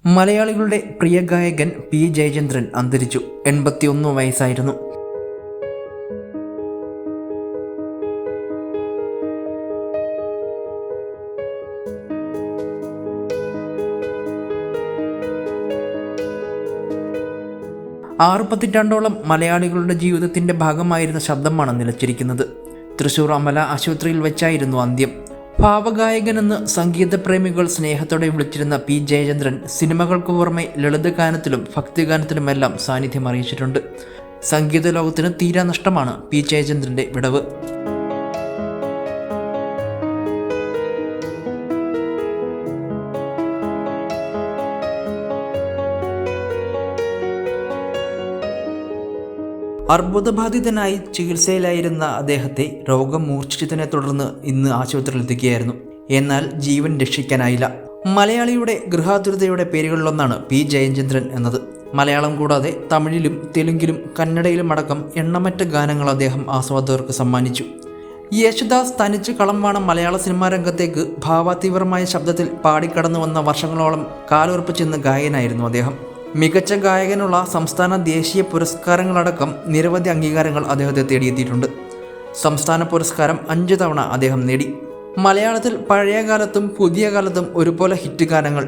മലയാളികളുടെ പ്രിയ ഗായകൻ പി ജയചന്ദ്രൻ അന്തരിച്ചു. 81 വയസ്സായിരുന്നു. പതിറ്റാണ്ടോളം മലയാളികളുടെ ജീവിതത്തിന്റെ ഭാഗമായിരുന്ന ശബ്ദമാണ് നിലച്ചിരിക്കുന്നത്. തൃശൂർ അമല ആശുപത്രിയിൽ വെച്ചായിരുന്നു അന്ത്യം. ഭാവഗായകനെന്ന് സംഗീതപ്രേമികൾ സ്നേഹത്തോടെ വിളിച്ചിരുന്ന പി ജയചന്ദ്രൻ സിനിമകൾക്ക് പുറമെ ലളിതഗാനത്തിലും ഭക്തിഗാനത്തിലുമെല്ലാം സാന്നിധ്യം അറിയിച്ചിട്ടുണ്ട്. സംഗീത ലോകത്തിന് തീരാ നഷ്ടമാണ് പി ജയചന്ദ്രന്റെ വിടവ്. അർബുദബാധിതനായി ചികിത്സയിലായിരുന്ന അദ്ദേഹത്തെ രോഗം മൂർച്ഛിച്ചതിനെ തുടർന്ന് ഇന്ന് ആശുപത്രിയിലെത്തിക്കുകയായിരുന്നു. എന്നാൽ ജീവൻ രക്ഷിക്കാനായില്ല. മലയാളിയുടെ ഗൃഹാതുരതയുടെ പേരുകളിലൊന്നാണ് പി ജയചന്ദ്രൻ എന്നത്. മലയാളം കൂടാതെ തമിഴിലും തെലുങ്കിലും കന്നഡയിലും അടക്കം എണ്ണമറ്റ ഗാനങ്ങൾ അദ്ദേഹം ആസ്വാദകർക്ക് സമ്മാനിച്ചു. യേശുദാസ് തനിച്ച് കളം മലയാള സിനിമാ രംഗത്തേക്ക് ഭാവാതീവ്രമായ ശബ്ദത്തിൽ പാടിക്കടന്നു വന്ന വർഷങ്ങളോളം കാലുറപ്പിച്ചെന്ന ഗായകനായിരുന്നു അദ്ദേഹം. മികച്ച ഗായകനുള്ള സംസ്ഥാന ദേശീയ പുരസ്കാരങ്ങളടക്കം നിരവധി അംഗീകാരങ്ങൾ അദ്ദേഹത്തെ തേടിയെത്തിയിട്ടുണ്ട്. സംസ്ഥാന പുരസ്കാരം 5 തവണ അദ്ദേഹം നേടി. മലയാളത്തിൽ പഴയ കാലത്തും പുതിയ കാലത്തും ഒരുപോലെ ഹിറ്റ് ഗാനങ്ങൾ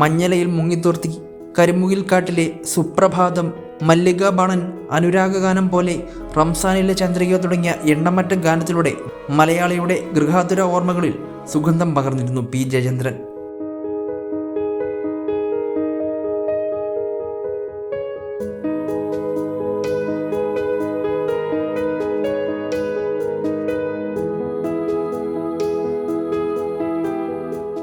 മഞ്ഞലയിൽ മുങ്ങിത്തോർത്തി, കരിമുകിൽ കാട്ടിലെ സുപ്രഭാതം, മല്ലിക ബാണൻ, അനുരാഗഗാനം പോലെ, റംസാനിലെ ചന്ദ്രിക തുടങ്ങിയ എണ്ണമറ്റ ഗാനത്തിലൂടെ മലയാളിയുടെ ഗൃഹാതുര ഓർമ്മകളിൽ സുഗന്ധം പകർന്നിരുന്നു പി ജയചന്ദ്രൻ.